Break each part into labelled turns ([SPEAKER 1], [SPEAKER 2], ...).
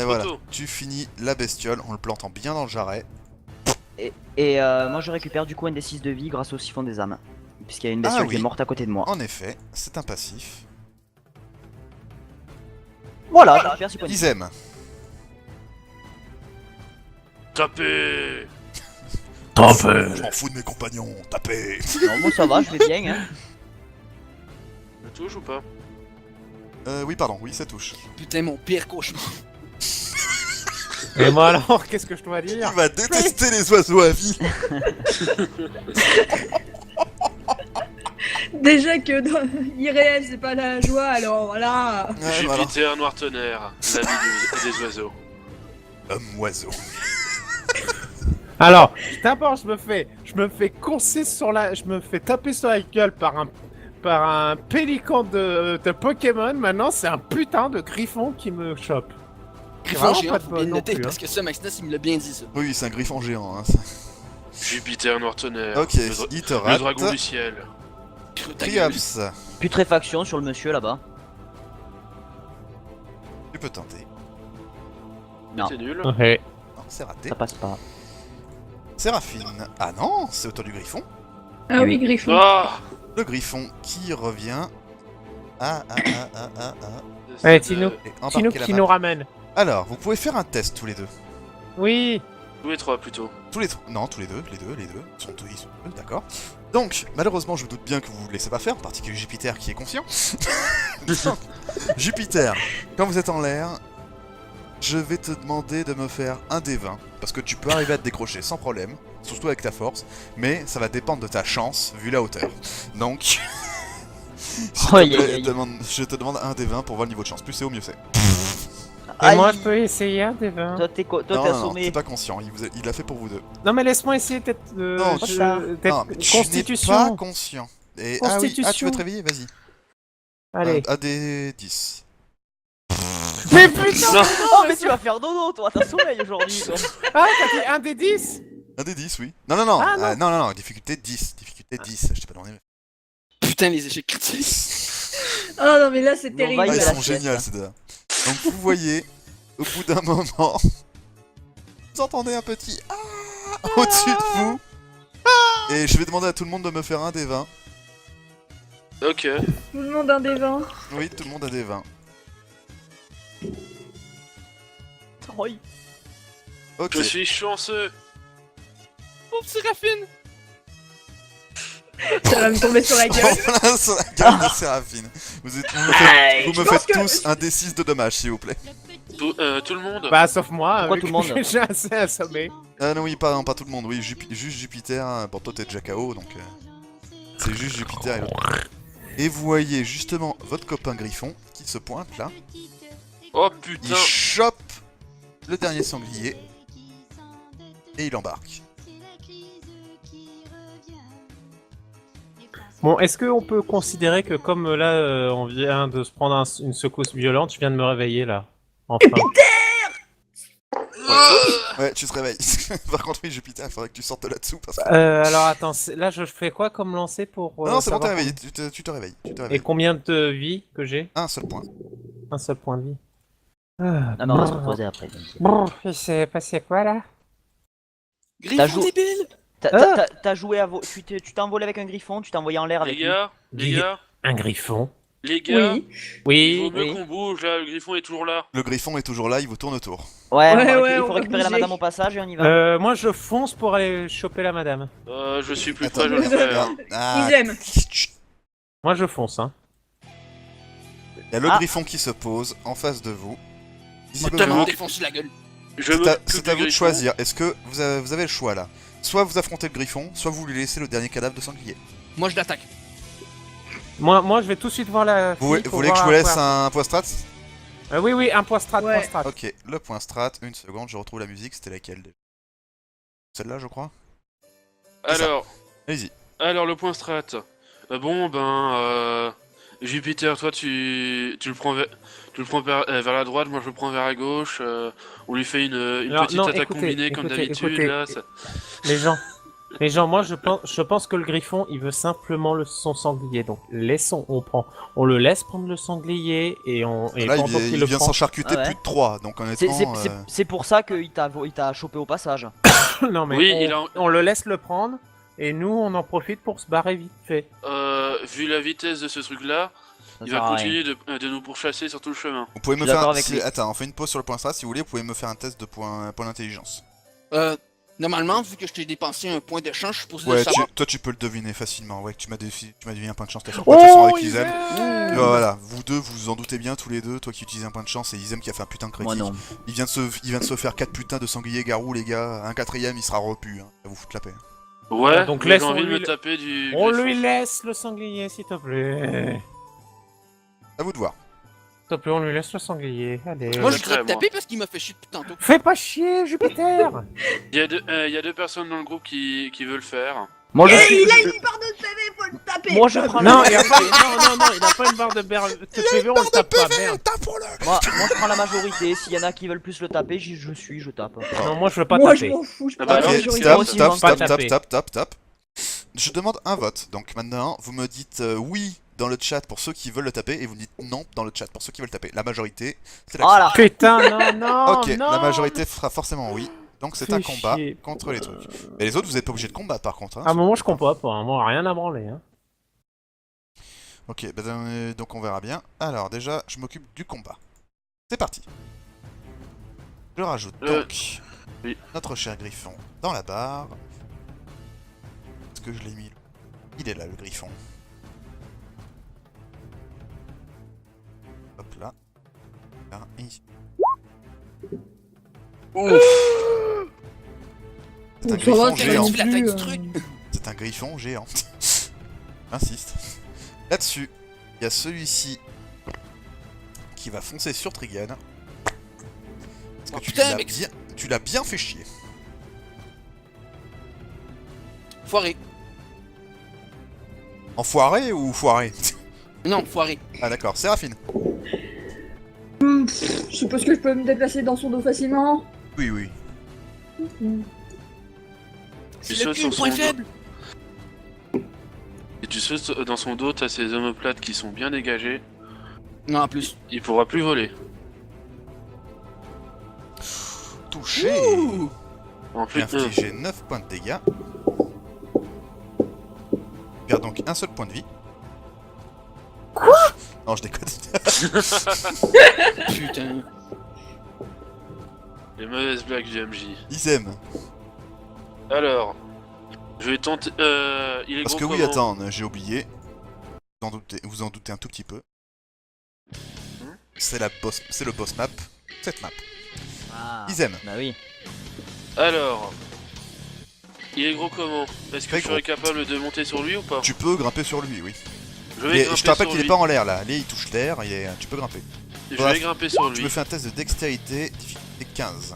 [SPEAKER 1] Voilà,
[SPEAKER 2] poteau.
[SPEAKER 1] tu finis la bestiole en le plantant bien dans le jarret.
[SPEAKER 3] Et moi je récupère du coup un des 6 de vie grâce au siphon des âmes. Puisqu'il y a une bestiole qui est
[SPEAKER 1] oui.
[SPEAKER 3] morte à côté de moi.
[SPEAKER 1] En effet, c'est un passif.
[SPEAKER 3] Voilà, je récupère 6 points de vie.
[SPEAKER 1] Isem.
[SPEAKER 2] Tapez.
[SPEAKER 1] Je m'en fous de mes compagnons, tapez.
[SPEAKER 3] Non, moi ça va, je vais bien. Hein.
[SPEAKER 2] Je touche ou pas?
[SPEAKER 1] Oui, pardon, oui, ça touche.
[SPEAKER 4] Putain, mon pire cauchemar.
[SPEAKER 5] Et moi alors, qu'est-ce que je dois dire?
[SPEAKER 1] Il va détester les oiseaux à vie.
[SPEAKER 6] Déjà que dans irréel c'est pas la joie, alors là.
[SPEAKER 1] Ouais, voilà.
[SPEAKER 2] Jupiter, noir tonnerre, l'ami des oiseaux.
[SPEAKER 1] Homme oiseau.
[SPEAKER 5] Alors, d'abord je me fais courser je me fais taper sur la gueule par un pélican de Pokémon. Maintenant, c'est un putain de griffon qui me chope.
[SPEAKER 4] Griffon
[SPEAKER 5] vraiment
[SPEAKER 4] géant,
[SPEAKER 5] pas de
[SPEAKER 4] faut
[SPEAKER 5] bol
[SPEAKER 4] bien
[SPEAKER 5] non
[SPEAKER 4] noter,
[SPEAKER 5] plus, hein.
[SPEAKER 4] parce que ça, Maxness, il me l'a bien dit, ça.
[SPEAKER 1] Oui, c'est un griffon géant. Hein, ça.
[SPEAKER 2] Jupiter, noir tonnerre.
[SPEAKER 1] Ok, il te
[SPEAKER 2] Le
[SPEAKER 1] rate.
[SPEAKER 2] dragon du ciel.
[SPEAKER 4] Creux ta gueule.
[SPEAKER 1] Triops,
[SPEAKER 3] Putréfaction sur le monsieur là-bas.
[SPEAKER 1] tu peux tenter.
[SPEAKER 3] Non.
[SPEAKER 2] C'est nul.
[SPEAKER 5] Ouais.
[SPEAKER 1] Non, c'est raté.
[SPEAKER 3] Ça passe pas.
[SPEAKER 1] Séraphine. Ah non, c'est au tour du griffon.
[SPEAKER 6] Ah oui, Griffon.
[SPEAKER 2] Ah.
[SPEAKER 1] Le griffon qui revient.
[SPEAKER 5] Ouais, Tino.
[SPEAKER 1] Et
[SPEAKER 5] Tino
[SPEAKER 1] embarquer la
[SPEAKER 5] qui
[SPEAKER 1] map.
[SPEAKER 5] nous ramène.
[SPEAKER 1] Alors, vous pouvez faire un test tous les deux.
[SPEAKER 5] Oui.
[SPEAKER 2] Tous les trois plutôt.
[SPEAKER 1] Tous les trois. Non, tous les deux. Ils sont deux, d'accord. Donc, malheureusement, je me doute bien que vous ne laissez pas faire, en particulier Jupiter qui est conscient. Jupiter, quand vous êtes en l'air, je vais te demander de me faire un des 20, parce que tu peux arriver à te décrocher sans problème, surtout avec ta force, mais ça va dépendre de ta chance, vu la hauteur. Donc,
[SPEAKER 3] Aïe, aïe, aïe.
[SPEAKER 1] je te demande un des 20 pour voir le niveau de chance. Plus c'est haut, mieux c'est.
[SPEAKER 5] Et moi
[SPEAKER 3] Aïe.
[SPEAKER 5] je peux essayer un des 20.
[SPEAKER 3] Toi t'es
[SPEAKER 1] Non,
[SPEAKER 3] t'es
[SPEAKER 1] non,
[SPEAKER 3] assommé.
[SPEAKER 1] t'es pas conscient, il l'a fait pour vous deux.
[SPEAKER 5] Non mais laisse-moi essayer d'être
[SPEAKER 1] Non,
[SPEAKER 3] tu-
[SPEAKER 1] Non, mais tu n'es
[SPEAKER 5] constitution.
[SPEAKER 1] pas conscient. Et, ah oui, tu veux
[SPEAKER 5] Constitution.
[SPEAKER 1] te réveiller? Vas-y.
[SPEAKER 5] Allez.
[SPEAKER 1] Un des 10.
[SPEAKER 5] Mais putain.
[SPEAKER 3] Oh mais tu vas faire dodo toi, t'as sommeil aujourd'hui toi.
[SPEAKER 5] Ah, t'as dit un des 10?
[SPEAKER 1] Un des 10, oui. Non, non, non.
[SPEAKER 5] Ah, non.
[SPEAKER 1] Non, difficulté 10. Difficulté 10. Je t'ai pas demandé.
[SPEAKER 4] Putain, les échecs critiques.
[SPEAKER 6] Oh non, mais là c'est
[SPEAKER 3] Bon,
[SPEAKER 6] terrible.
[SPEAKER 3] va,
[SPEAKER 1] Ah,
[SPEAKER 3] il
[SPEAKER 1] ils
[SPEAKER 3] va la
[SPEAKER 1] sont
[SPEAKER 3] sieste.
[SPEAKER 1] géniaux ces deux. Donc vous voyez, au bout d'un moment, vous entendez un petit au-dessus de vous. Et je vais demander à tout le monde de me faire un des 20.
[SPEAKER 2] Ok.
[SPEAKER 6] Tout le monde un des 20.
[SPEAKER 1] Oui, tout le monde a des 20.
[SPEAKER 3] Oui.
[SPEAKER 1] Ok.
[SPEAKER 2] Je suis chanceux.
[SPEAKER 4] Pauvre Séraphine.
[SPEAKER 6] Ça va me tomber sur la gueule.
[SPEAKER 1] Voilà sur la gueule de Séraphine. Vous me faites
[SPEAKER 6] que-
[SPEAKER 1] tous un D6 de dommages, s'il vous plaît.
[SPEAKER 2] Tout le monde.
[SPEAKER 5] Bah sauf moi,
[SPEAKER 3] Pourquoi
[SPEAKER 5] vu
[SPEAKER 3] tout le
[SPEAKER 5] que
[SPEAKER 3] monde
[SPEAKER 5] j'ai assez assommé.
[SPEAKER 1] Ah non, oui, pas tout le monde. Oui, juste Jupiter. Bon, toi t'es déjà KO, donc c'est juste Jupiter et l'autre. Et vous voyez justement votre copain Griffon qui se pointe là.
[SPEAKER 2] Oh
[SPEAKER 1] Il
[SPEAKER 2] putain.
[SPEAKER 1] chope le dernier sanglier et il embarque.
[SPEAKER 5] Bon, est-ce qu'on peut considérer que comme là on vient de se prendre une secousse violente, je viens de me réveiller là. Enfin.
[SPEAKER 1] Ouais, tu te réveilles. Par contre, oui, Jupiter, il faudrait que tu sortes là-dessous parce que.
[SPEAKER 5] Alors attends, là je fais quoi comme lancer pour
[SPEAKER 1] non, c'est bon, t'es
[SPEAKER 5] savoir
[SPEAKER 1] réveillé. Tu te réveilles.
[SPEAKER 5] Et combien de vie que j'ai?
[SPEAKER 1] Un seul point.
[SPEAKER 5] Un seul point de vie.
[SPEAKER 3] Non mais on va se reposer après. t'inquiète.
[SPEAKER 5] Bon, il s'est passé quoi là?
[SPEAKER 4] Griffon
[SPEAKER 3] joué-
[SPEAKER 4] débile.
[SPEAKER 3] T'as joué à tu t'es envolé avec un griffon, tu t'es envoyé en l'air avec
[SPEAKER 2] Les
[SPEAKER 3] lui.
[SPEAKER 2] gars, les gars,
[SPEAKER 5] Un griffon.
[SPEAKER 2] les gars.
[SPEAKER 6] Oui.
[SPEAKER 2] Il vaut
[SPEAKER 5] Oui.
[SPEAKER 2] mieux
[SPEAKER 3] oui.
[SPEAKER 2] qu'on bouge là, le griffon est toujours là.
[SPEAKER 1] Le griffon est toujours là, il vous tourne autour.
[SPEAKER 3] Ouais,
[SPEAKER 6] Ouais,
[SPEAKER 3] il
[SPEAKER 6] on
[SPEAKER 3] faut
[SPEAKER 6] va
[SPEAKER 3] récupérer la
[SPEAKER 6] bouger.
[SPEAKER 3] madame au passage et on y va.
[SPEAKER 5] Moi je fonce pour aller choper la madame.
[SPEAKER 2] Je suis plus
[SPEAKER 1] Attends,
[SPEAKER 2] près, je le fais. hein.
[SPEAKER 1] Ah,
[SPEAKER 6] Ils aiment.
[SPEAKER 1] chut.
[SPEAKER 5] Moi je fonce hein.
[SPEAKER 1] Il y a le
[SPEAKER 3] Ah.
[SPEAKER 1] griffon qui se pose en face de vous.
[SPEAKER 4] Moi,
[SPEAKER 1] Visiblement,
[SPEAKER 4] tellement défoncé la gueule.
[SPEAKER 2] Je
[SPEAKER 1] c'est à vous de choisir. Est-ce que vous avez le choix là? Soit vous affrontez le griffon, soit vous lui laissez le dernier cadavre de sanglier.
[SPEAKER 4] Moi, je l'attaque.
[SPEAKER 5] Moi je vais tout de suite voir la
[SPEAKER 1] Vous
[SPEAKER 5] fille pour
[SPEAKER 1] voulez que je
[SPEAKER 5] voir
[SPEAKER 1] vous
[SPEAKER 5] à
[SPEAKER 1] laisse
[SPEAKER 5] quoi-
[SPEAKER 1] un point strat?
[SPEAKER 5] Oui, un point strat,
[SPEAKER 6] Ouais.
[SPEAKER 5] point strat.
[SPEAKER 1] Ok, le point strat, une seconde, je retrouve la musique, c'était laquelle déjà? Celle-là, je crois? C'est ça. Allez-y.
[SPEAKER 2] Alors le point strat. Jupiter, toi tu le prends vers la droite, moi je le prends vers la gauche. On lui fait une
[SPEAKER 5] Alors,
[SPEAKER 2] petite
[SPEAKER 5] non,
[SPEAKER 2] attaque
[SPEAKER 5] écoutez,
[SPEAKER 2] combinée comme
[SPEAKER 5] écoutez,
[SPEAKER 2] d'habitude
[SPEAKER 5] écoutez.
[SPEAKER 2] là.
[SPEAKER 5] Les gens, Mais genre, moi, je pense que le griffon, il veut simplement son sanglier. Donc, laissons, on le laisse prendre le sanglier et
[SPEAKER 1] Là,
[SPEAKER 5] pendant
[SPEAKER 1] il
[SPEAKER 5] qu'il le
[SPEAKER 1] vient
[SPEAKER 5] prend...
[SPEAKER 1] s'en charcuter
[SPEAKER 3] Ah ouais.
[SPEAKER 1] plus de 3, donc
[SPEAKER 3] C'est
[SPEAKER 1] honnêtement...
[SPEAKER 3] c'est pour ça qu'il t'a chopé au passage.
[SPEAKER 5] non, mais
[SPEAKER 2] Oui,
[SPEAKER 5] on le laisse le prendre et nous, on en profite pour se barrer vite fait.
[SPEAKER 2] Vu la vitesse de ce truc-là,
[SPEAKER 3] Ça
[SPEAKER 2] il
[SPEAKER 3] sert
[SPEAKER 2] va
[SPEAKER 3] à rien.
[SPEAKER 2] continuer de nous pourchasser sur tout le chemin.
[SPEAKER 1] Vous pouvez me
[SPEAKER 3] Je suis
[SPEAKER 1] faire...
[SPEAKER 3] d'accord avec lui.
[SPEAKER 1] Attends, on fait une pause sur le point strat, si vous voulez, vous pouvez me faire un test de point d'intelligence.
[SPEAKER 4] Normalement, vu que je t'ai dépensé un point d'échange, je suis supposé le
[SPEAKER 1] Ouais,
[SPEAKER 4] savoir.
[SPEAKER 1] toi tu peux le deviner facilement, ouais, que tu m'as deviné un point de chance, t'as fait quoi de toute façon avec Izem.
[SPEAKER 5] Isem
[SPEAKER 1] Voilà, vous deux, vous vous en doutez bien tous les deux, toi qui utilisez un point de chance et Izem qui a fait un putain de critique.
[SPEAKER 3] Moi non.
[SPEAKER 1] Il vient de se faire 4 putains de sangliers garous les gars, un quatrième il sera repu, hein. Ça vous fout la paix.
[SPEAKER 2] Ouais,
[SPEAKER 5] donc
[SPEAKER 2] donc j'ai
[SPEAKER 5] laisse-on
[SPEAKER 2] envie de
[SPEAKER 5] lui
[SPEAKER 2] me
[SPEAKER 5] le-
[SPEAKER 2] taper du...
[SPEAKER 5] On
[SPEAKER 2] griffon.
[SPEAKER 5] lui laisse le sanglier, s'il te plaît.
[SPEAKER 1] À vous de voir.
[SPEAKER 5] S'il te plaît, on lui laisse le sanglier. Allez.
[SPEAKER 4] Moi,
[SPEAKER 2] je
[SPEAKER 4] je voudrais
[SPEAKER 2] crève,
[SPEAKER 4] te taper parce qu'il m'a fait chier depuis tantôt.
[SPEAKER 5] Fais pas chier, Jupiter.
[SPEAKER 2] Il y a deux personnes dans le groupe qui veulent le faire.
[SPEAKER 3] Moi je
[SPEAKER 6] Eh,
[SPEAKER 3] suis.
[SPEAKER 6] il a une barre de PV, faut le taper.
[SPEAKER 3] Moi je prends
[SPEAKER 5] Non,
[SPEAKER 3] la
[SPEAKER 5] il a pas... non, il a pas une barre de PV, on le tape pas, merde.
[SPEAKER 3] moi je prends la majorité. S'il y en a qui veulent plus le taper, je tape.
[SPEAKER 5] Non, moi je veux pas
[SPEAKER 6] Moi, je
[SPEAKER 5] taper.
[SPEAKER 6] m'en fous, je
[SPEAKER 2] Ah
[SPEAKER 6] prends
[SPEAKER 2] bah
[SPEAKER 6] la
[SPEAKER 2] non,
[SPEAKER 1] Ok,
[SPEAKER 6] majorité.
[SPEAKER 3] Moi
[SPEAKER 1] stop,
[SPEAKER 3] aussi,
[SPEAKER 1] stop,
[SPEAKER 3] moi,
[SPEAKER 1] stop,
[SPEAKER 5] pas
[SPEAKER 1] stop,
[SPEAKER 5] taper.
[SPEAKER 1] stop, stop, stop. Je demande un vote, donc maintenant vous me dites oui dans le chat pour ceux qui veulent le taper et vous me dites non dans le chat pour ceux qui veulent taper. La majorité, c'est la
[SPEAKER 3] Voilà.
[SPEAKER 5] Putain, non,
[SPEAKER 1] Ok,
[SPEAKER 5] non.
[SPEAKER 1] la majorité fera forcément oui. Donc c'est
[SPEAKER 5] Fais
[SPEAKER 1] un combat
[SPEAKER 5] chier.
[SPEAKER 1] contre les trucs. Mais les autres, vous êtes pas obligés de combattre par contre. Hein.
[SPEAKER 5] À un moment, je comprends pas, hein. Moi, rien à branler. Hein.
[SPEAKER 1] Ok, bah, donc on verra bien. Alors déjà, je m'occupe du combat. C'est parti. Je rajoute donc
[SPEAKER 2] oui.
[SPEAKER 1] notre cher griffon dans la barre. Est-ce que je l'ai mis? Il est là le griffon. Hop là. Là, et ici. C'est un
[SPEAKER 6] Ça va,
[SPEAKER 1] griffon
[SPEAKER 6] t'as
[SPEAKER 1] géant.
[SPEAKER 6] non
[SPEAKER 4] vu la taille
[SPEAKER 6] plus,
[SPEAKER 4] du truc.
[SPEAKER 1] C'est un griffon géant. J'insiste. Là-dessus, il y a celui-ci qui va foncer sur Trigan. Parce que
[SPEAKER 4] Oh,
[SPEAKER 1] tu
[SPEAKER 4] putain,
[SPEAKER 1] l'as
[SPEAKER 4] mec.
[SPEAKER 1] tu l'as bien fait chier.
[SPEAKER 4] Foiré.
[SPEAKER 1] Enfoiré ou foiré?
[SPEAKER 4] Non, foiré.
[SPEAKER 1] Ah d'accord, Séraphine.
[SPEAKER 6] Je suppose que je peux me déplacer dans son dos facilement.
[SPEAKER 1] Oui, oui.
[SPEAKER 4] C'est
[SPEAKER 2] sautes
[SPEAKER 4] le
[SPEAKER 2] sur
[SPEAKER 4] plus point
[SPEAKER 2] son
[SPEAKER 4] faible.
[SPEAKER 2] Et tu sais, dans son dos, t'as ces omoplates qui sont bien dégagées.
[SPEAKER 4] Non, en plus.
[SPEAKER 2] Il pourra plus voler.
[SPEAKER 1] Touché.
[SPEAKER 4] Ouh.
[SPEAKER 2] En plus,
[SPEAKER 1] Infligé 9 points de dégâts. Il perd donc un seul point de vie. Non, je déconne.
[SPEAKER 4] Putain.
[SPEAKER 2] les mauvaises blagues du MJ.
[SPEAKER 1] Ils aiment.
[SPEAKER 2] Alors, je vais tenter. Il est
[SPEAKER 1] Parce
[SPEAKER 2] gros
[SPEAKER 1] que oui,
[SPEAKER 2] comment
[SPEAKER 1] attends, j'ai oublié. Vous en doutez un tout petit peu. C'est le boss map. Cette map.
[SPEAKER 3] Ah.
[SPEAKER 1] Ils aiment.
[SPEAKER 3] Bah oui.
[SPEAKER 2] Alors, il est gros comment? Est-ce que
[SPEAKER 1] Très
[SPEAKER 2] je serais capable de monter sur lui ou pas?
[SPEAKER 1] Tu peux grimper sur lui, oui.
[SPEAKER 2] Je vais
[SPEAKER 1] Et
[SPEAKER 2] grimper
[SPEAKER 1] je te rappelle
[SPEAKER 2] sur
[SPEAKER 1] qu'il est
[SPEAKER 2] lui.
[SPEAKER 1] pas en l'air là. Là, il touche l'air, tu peux grimper.
[SPEAKER 2] Je
[SPEAKER 1] Bref,
[SPEAKER 2] vais grimper sur
[SPEAKER 1] Tu
[SPEAKER 2] lui.
[SPEAKER 1] me fais un test de dextérité, difficulté 15.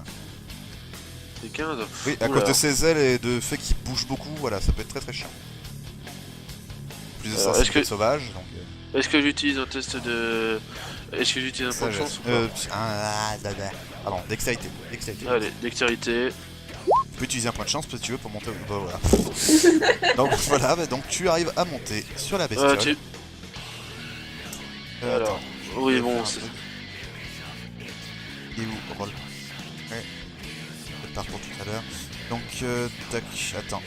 [SPEAKER 2] C'est 15.
[SPEAKER 1] Oui, à
[SPEAKER 2] Oula.
[SPEAKER 1] cause de ses ailes et de fait qu'il bouge beaucoup, voilà, ça peut être très très chiant. Plus de ça,
[SPEAKER 2] est-ce
[SPEAKER 1] c'est
[SPEAKER 2] que-
[SPEAKER 1] sauvage, donc...
[SPEAKER 2] Est-ce que j'utilise un test de. Est-ce que j'utilise un point de chance ou pas?
[SPEAKER 1] Pardon, dextérité. Dextérité.
[SPEAKER 2] Allez, dextérité.
[SPEAKER 1] Tu peux utiliser un point de chance si tu veux pour monter. Bah, voilà. Donc voilà, bah, donc tu arrives à monter sur la bestiole.
[SPEAKER 2] tu... Alors,
[SPEAKER 1] Attends,
[SPEAKER 2] oui,
[SPEAKER 1] je vais
[SPEAKER 2] bon,
[SPEAKER 1] faire un
[SPEAKER 2] c'est-
[SPEAKER 1] truc. Et où Roll. Ouais. Je prépare pour tout à l'heure. Donc, tac, attends.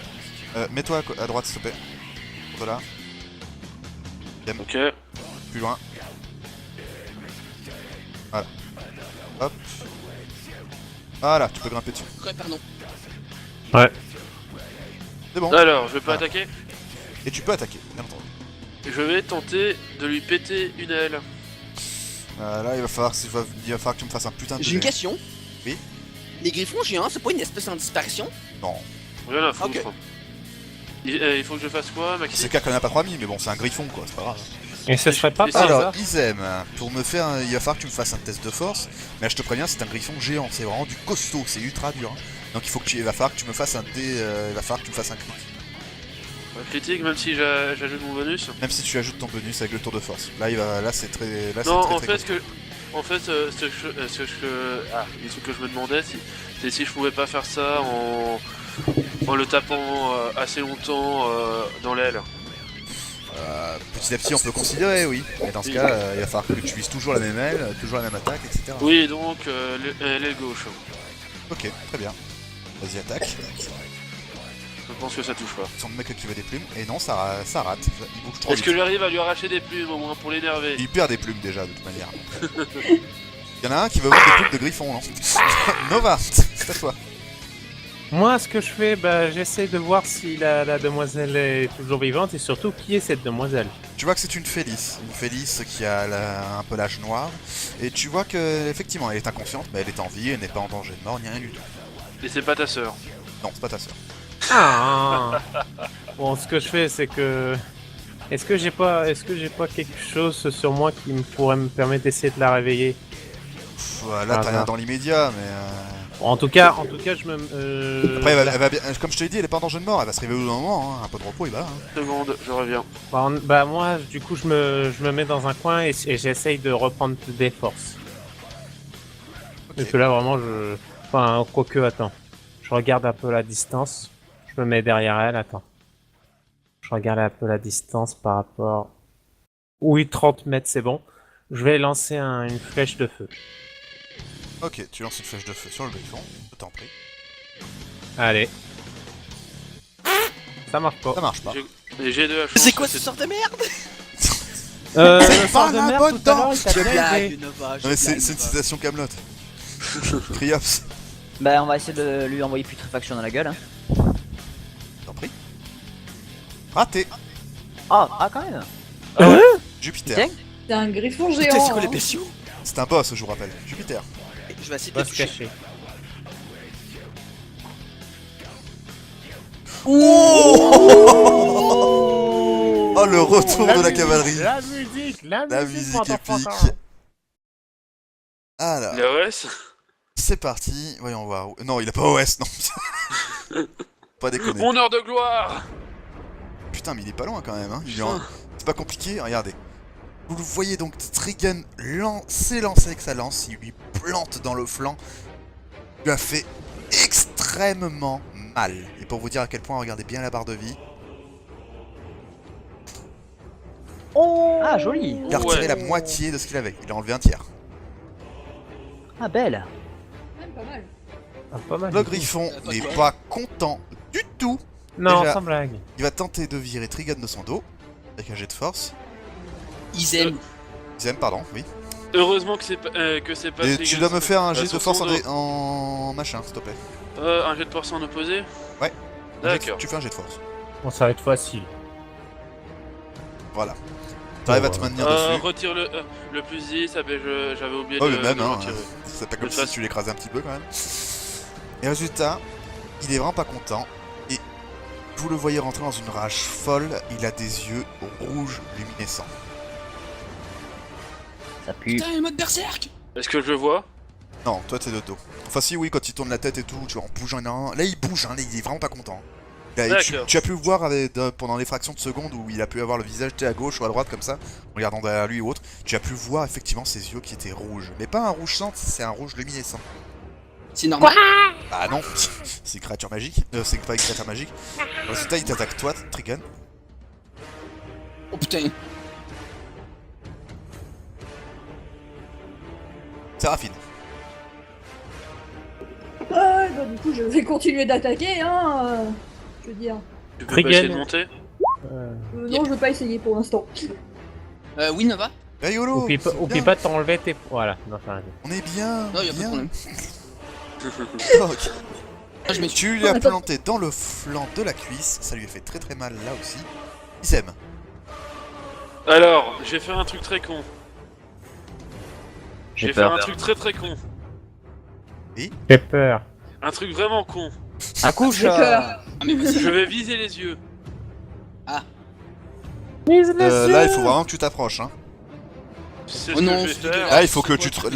[SPEAKER 1] Mets-toi à droite s'il te plaît. Voilà.
[SPEAKER 2] Ok.
[SPEAKER 1] Plus loin. Voilà. Hop. Voilà, tu peux grimper dessus.
[SPEAKER 4] Ouais, pardon.
[SPEAKER 1] C'est bon.
[SPEAKER 2] Alors, je vais pas
[SPEAKER 1] Ah.
[SPEAKER 2] attaquer.
[SPEAKER 1] Et tu peux attaquer, bien entendu.
[SPEAKER 2] Je vais tenter de lui péter une aile.
[SPEAKER 1] Là, il va falloir que tu me fasses un putain de
[SPEAKER 4] J'ai une
[SPEAKER 1] jet.
[SPEAKER 4] question.
[SPEAKER 1] Oui.
[SPEAKER 4] Les griffons géants, c'est pas une espèce en disparition?
[SPEAKER 1] Non.
[SPEAKER 2] Rien à foutre.
[SPEAKER 4] Ok.
[SPEAKER 2] Il faut que je fasse quoi, Maxi?
[SPEAKER 1] C'est clair qu'on a pas 3000, mais bon, c'est un griffon quoi, c'est pas grave.
[SPEAKER 5] Et ce serait pas
[SPEAKER 2] Et
[SPEAKER 5] par
[SPEAKER 1] Alors,
[SPEAKER 5] hasard
[SPEAKER 1] Izem, pour me faire il va falloir que tu me fasses un test de force, mais là je te préviens, c'est un griffon géant, c'est vraiment du costaud, c'est ultra dur. Hein. Donc il va falloir que tu me fasses un dé, il va falloir que tu me fasses un crit.
[SPEAKER 2] Un critique, même si j'ajoute mon bonus?
[SPEAKER 1] Même si tu ajoutes ton bonus avec le tour de force. Là, là c'est très. Là,
[SPEAKER 2] Non,
[SPEAKER 1] c'est très,
[SPEAKER 2] en
[SPEAKER 1] très
[SPEAKER 2] fait,
[SPEAKER 1] costaud.
[SPEAKER 2] en fait, le truc que je me demandais, c'est si je pouvais pas faire ça en le tapant assez longtemps dans l'aile.
[SPEAKER 1] Petit à petit, on peut considérer, oui. Mais dans ce cas, il va falloir que tu vises toujours la même aile, toujours la même attaque, etc.
[SPEAKER 2] Oui, donc l'aile gauche.
[SPEAKER 1] Ok, très bien. Vas-y, attaque.
[SPEAKER 2] Je pense que ça touche pas.
[SPEAKER 1] Son mec qui veut des plumes. Et non, ça rate. Il bouge trop
[SPEAKER 2] Est-ce
[SPEAKER 1] vite.
[SPEAKER 2] que j'arrive à lui arracher des plumes au moins pour l'énerver?
[SPEAKER 1] Il perd des plumes déjà, de toute manière. Il y en a un qui veut voir des plumes de griffon, non? Nova, c'est à toi.
[SPEAKER 5] Moi, ce que je fais, bah, j'essaie de voir si la demoiselle est toujours vivante et surtout qui est cette demoiselle.
[SPEAKER 1] Tu vois que c'est une Félix qui a un pelage noir. Et tu vois que effectivement, elle est inconsciente, mais elle est en vie, elle n'est pas en danger de mort, ni rien du tout.
[SPEAKER 2] Et c'est pas ta sœur.
[SPEAKER 1] Non, c'est pas ta soeur.
[SPEAKER 5] Ah. Bon, ce que je fais, c'est que est-ce que j'ai pas quelque chose sur moi qui pourrait me permettre d'essayer de la réveiller?
[SPEAKER 1] Là, t'as rien dans l'immédiat, mais.
[SPEAKER 5] En tout cas, je me.
[SPEAKER 1] Après, elle va bien. Comme je te l'ai dit, elle est pas en danger de mort, elle va se réveiller au bout d'un moment, hein. Un peu de repos, il va. Hein.
[SPEAKER 2] Seconde, je reviens.
[SPEAKER 5] Bah, moi, du coup, je me mets dans un coin et j'essaye de reprendre des forces. Parce que là, vraiment, enfin, quoique, attends. Je regarde un peu la distance. Je me mets derrière elle, attends. Je regarde un peu la distance par rapport... Oui, 30 mètres, c'est bon. Je vais lancer une flèche de feu.
[SPEAKER 1] Ok, tu lances une flèche de feu sur le griffon, je t'en prie.
[SPEAKER 5] Allez. Ça marche pas.
[SPEAKER 1] Ça marche pas.
[SPEAKER 2] J'ai deux H.
[SPEAKER 4] C'est quoi ce sort de merde?
[SPEAKER 5] Le
[SPEAKER 1] pas
[SPEAKER 5] sort de
[SPEAKER 1] la
[SPEAKER 5] merde,
[SPEAKER 1] bonne
[SPEAKER 5] tout à l'heure,
[SPEAKER 1] dent.
[SPEAKER 5] il t'a
[SPEAKER 4] Je
[SPEAKER 5] bien
[SPEAKER 4] blague,
[SPEAKER 5] aidé.
[SPEAKER 4] Nova, je
[SPEAKER 1] Non, mais c'est
[SPEAKER 4] blague,
[SPEAKER 1] une
[SPEAKER 4] Nova.
[SPEAKER 1] citation Camelot. Triops,
[SPEAKER 3] Bah, on va essayer de lui envoyer putréfaction dans la gueule. Hein.
[SPEAKER 1] t'en prie. Raté.
[SPEAKER 3] Ah, quand même.
[SPEAKER 1] Jupiter.
[SPEAKER 3] Tiens.
[SPEAKER 6] C'est un griffon
[SPEAKER 4] Putain,
[SPEAKER 6] géant.
[SPEAKER 4] c'est quoi les
[SPEAKER 6] hein.
[SPEAKER 4] bestiaux?
[SPEAKER 1] C'est un boss, je vous rappelle. Jupiter.
[SPEAKER 4] Je vais essayer de
[SPEAKER 5] Va
[SPEAKER 4] les
[SPEAKER 5] se
[SPEAKER 4] toucher.
[SPEAKER 5] cacher.
[SPEAKER 1] Oh, le retour de la cavalerie.
[SPEAKER 5] La musique
[SPEAKER 1] La musique
[SPEAKER 5] motherfucker.
[SPEAKER 1] épique. Alors,
[SPEAKER 2] Le OS.
[SPEAKER 1] c'est parti. Voyons voir. Non, il a pas OS, non. Pas déconner.
[SPEAKER 2] Mon heure de gloire.
[SPEAKER 1] Putain, mais il est pas loin quand même. Hein. C'est pas compliqué, regardez. Vous le voyez donc, Trigun s'élance avec sa lance, il lui plante dans le flanc. Il lui a fait extrêmement mal. Et pour vous dire à quel point, regardez bien la barre de vie.
[SPEAKER 3] Ah, joli.
[SPEAKER 1] Il a retiré
[SPEAKER 2] Ouais.
[SPEAKER 1] la moitié de ce qu'il avait. Il a enlevé un tiers.
[SPEAKER 3] Ah, belle.
[SPEAKER 6] Même pas mal.
[SPEAKER 5] Ah, pas mal.
[SPEAKER 1] Le griffon n'est pas content du tout.
[SPEAKER 5] Non,
[SPEAKER 1] Déjà.
[SPEAKER 5] sans blague.
[SPEAKER 1] Il va tenter de virer Trigun de son dos. Avec un jet de force.
[SPEAKER 4] Ils aiment.
[SPEAKER 1] Deuxième, pardon, oui.
[SPEAKER 2] Heureusement que c'est pas
[SPEAKER 1] Et
[SPEAKER 2] Trigun
[SPEAKER 1] tu dois me faire un jet de
[SPEAKER 2] sur
[SPEAKER 1] force
[SPEAKER 2] son dos.
[SPEAKER 1] en machin, s'il te plaît.
[SPEAKER 2] Un jet de force en opposé.
[SPEAKER 1] Ouais.
[SPEAKER 2] D'accord.
[SPEAKER 1] Tu fais un jet de force.
[SPEAKER 5] Bon, ça va être facile.
[SPEAKER 1] Voilà. T'arrives à te maintenir dessus.
[SPEAKER 2] Retire le plus 10, ah ben j'avais oublié
[SPEAKER 1] Oh,
[SPEAKER 2] de
[SPEAKER 1] le même,
[SPEAKER 2] de le
[SPEAKER 1] hein.
[SPEAKER 2] retirer.
[SPEAKER 1] C'est pas comme
[SPEAKER 2] De
[SPEAKER 1] si
[SPEAKER 2] toute
[SPEAKER 1] tu l'écrasais un petit peu quand même. Et résultat, il est vraiment pas content. Et vous le voyez rentrer dans une rage folle. Il a des yeux rouges luminescents.
[SPEAKER 3] Ça pue.
[SPEAKER 4] Putain, le mode berserk!
[SPEAKER 2] Est-ce que je le vois?
[SPEAKER 1] Non, toi t'es de dos. Enfin si, oui, quand il tourne la tête et tout, tu vois, en bougeant énormément. Là il bouge, hein, là, il est vraiment pas content. Là, tu
[SPEAKER 2] D'accord.
[SPEAKER 1] as pu le voir pendant les fractions de secondes où il a pu avoir le visage à gauche ou à droite comme ça, en regardant derrière lui ou autre. Tu as pu voir effectivement ses yeux qui étaient rouges. Mais pas un rouge sang, c'est un rouge luminescent.
[SPEAKER 4] C'est normal.
[SPEAKER 1] Ah non, c'est une créature magique. C'est pas une créature magique. Résultat, il t'attaque toi, Trigun.
[SPEAKER 4] Oh putain.
[SPEAKER 1] Séraphine.
[SPEAKER 6] Ouais, bah du coup, je vais continuer d'attaquer, hein. Je veux dire.
[SPEAKER 2] Tu peux
[SPEAKER 5] Trigun.
[SPEAKER 2] pas essayer de monter?
[SPEAKER 6] Non, je veux pas essayer pour l'instant.
[SPEAKER 4] Oui, Nova?
[SPEAKER 1] Hey YOLO,
[SPEAKER 5] Oublie
[SPEAKER 1] c'est bien.
[SPEAKER 5] pas de t'enlever tes... Voilà, non, ça arrive.
[SPEAKER 1] On est bien.
[SPEAKER 4] Non, y'a pas de
[SPEAKER 1] bien.
[SPEAKER 4] problème.
[SPEAKER 1] Ok.
[SPEAKER 4] Ah, je m'excuse.
[SPEAKER 1] Tu lui as
[SPEAKER 6] Attends.
[SPEAKER 1] planté dans le flanc de la cuisse, ça lui a fait très très mal là aussi. Isem.
[SPEAKER 2] Alors, je vais faire un truc très con. Je
[SPEAKER 3] J'ai
[SPEAKER 2] vais faire
[SPEAKER 3] peur.
[SPEAKER 2] un truc très très con.
[SPEAKER 5] J'ai peur.
[SPEAKER 2] Un truc vraiment con.
[SPEAKER 3] Un couche.
[SPEAKER 6] J'ai peur.
[SPEAKER 4] Ah, mais vas-y.
[SPEAKER 2] Je vais viser les yeux.
[SPEAKER 1] Là, il faut vraiment que tu t'approches. Hein.
[SPEAKER 2] C'est
[SPEAKER 4] Oh
[SPEAKER 2] ce
[SPEAKER 4] non,
[SPEAKER 2] que je vais
[SPEAKER 4] c'est
[SPEAKER 2] faire.
[SPEAKER 4] dégueulasse.
[SPEAKER 1] Là,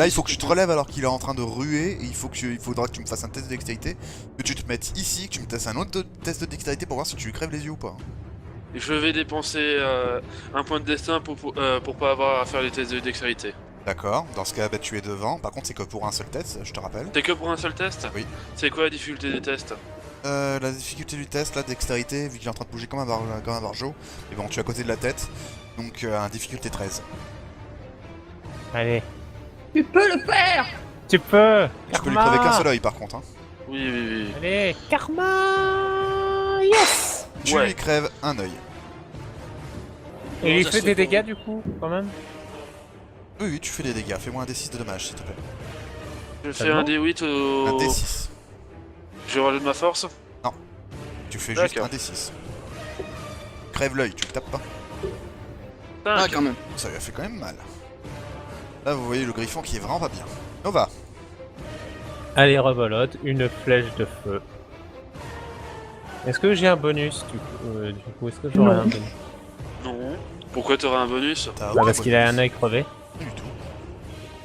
[SPEAKER 1] il faut que tu te relèves alors qu'il est en train de ruer. Et il faudra que tu me fasses un test de dextérité. Que tu te mettes ici, que tu me testes un autre test de dextérité pour voir si tu lui crèves les yeux ou pas.
[SPEAKER 2] Je vais dépenser un point de destin pour pas avoir à faire les tests de dextérité.
[SPEAKER 1] D'accord, dans ce cas, bah, tu es devant. Par contre, c'est que pour un seul test, je te rappelle.
[SPEAKER 2] C'est que pour un seul test?
[SPEAKER 1] Oui.
[SPEAKER 2] C'est quoi la difficulté des tests?
[SPEAKER 1] La difficulté du test, la dextérité, vu qu'il est en train de bouger comme un barjo. Et bon, tu es à côté de la tête, donc un difficulté 13.
[SPEAKER 5] Allez,
[SPEAKER 6] Tu peux le faire.
[SPEAKER 5] tu peux.
[SPEAKER 1] Tu peux lui
[SPEAKER 5] Karma.
[SPEAKER 1] crever qu'un seul œil par contre. Hein.
[SPEAKER 2] Oui, oui, oui.
[SPEAKER 5] Allez, karma. Yes.
[SPEAKER 1] Tu
[SPEAKER 2] Ouais.
[SPEAKER 1] lui crèves un œil.
[SPEAKER 5] Et il lui
[SPEAKER 4] ça
[SPEAKER 5] fait
[SPEAKER 4] se
[SPEAKER 5] des
[SPEAKER 4] fait
[SPEAKER 5] dégâts du coup, quand même.
[SPEAKER 1] Oui, oui, tu fais des dégâts. Fais-moi un D6 de dommages, s'il te plaît.
[SPEAKER 2] Je fais un D8
[SPEAKER 1] Un
[SPEAKER 2] au...
[SPEAKER 1] D6.
[SPEAKER 2] Je rajoute ma force?
[SPEAKER 1] Tu fais juste
[SPEAKER 2] D'accord.
[SPEAKER 1] un D6. Crève l'œil, tu le tapes pas.
[SPEAKER 4] Ah,
[SPEAKER 2] 5.
[SPEAKER 4] quand même.
[SPEAKER 1] Ça lui a fait quand même mal. Là, vous voyez le griffon qui est vraiment pas bien. Nova.
[SPEAKER 5] Allez, revolote, une flèche de feu. Est-ce que j'ai un bonus du coup, est-ce que j'aurai
[SPEAKER 6] Non.
[SPEAKER 5] un bonus?
[SPEAKER 2] Non. Pourquoi t'aurais un bonus?
[SPEAKER 1] T'as
[SPEAKER 5] Bah,
[SPEAKER 1] aucun
[SPEAKER 5] parce qu'il a un
[SPEAKER 1] bonus.
[SPEAKER 5] œil crevé.
[SPEAKER 1] Pas du tout.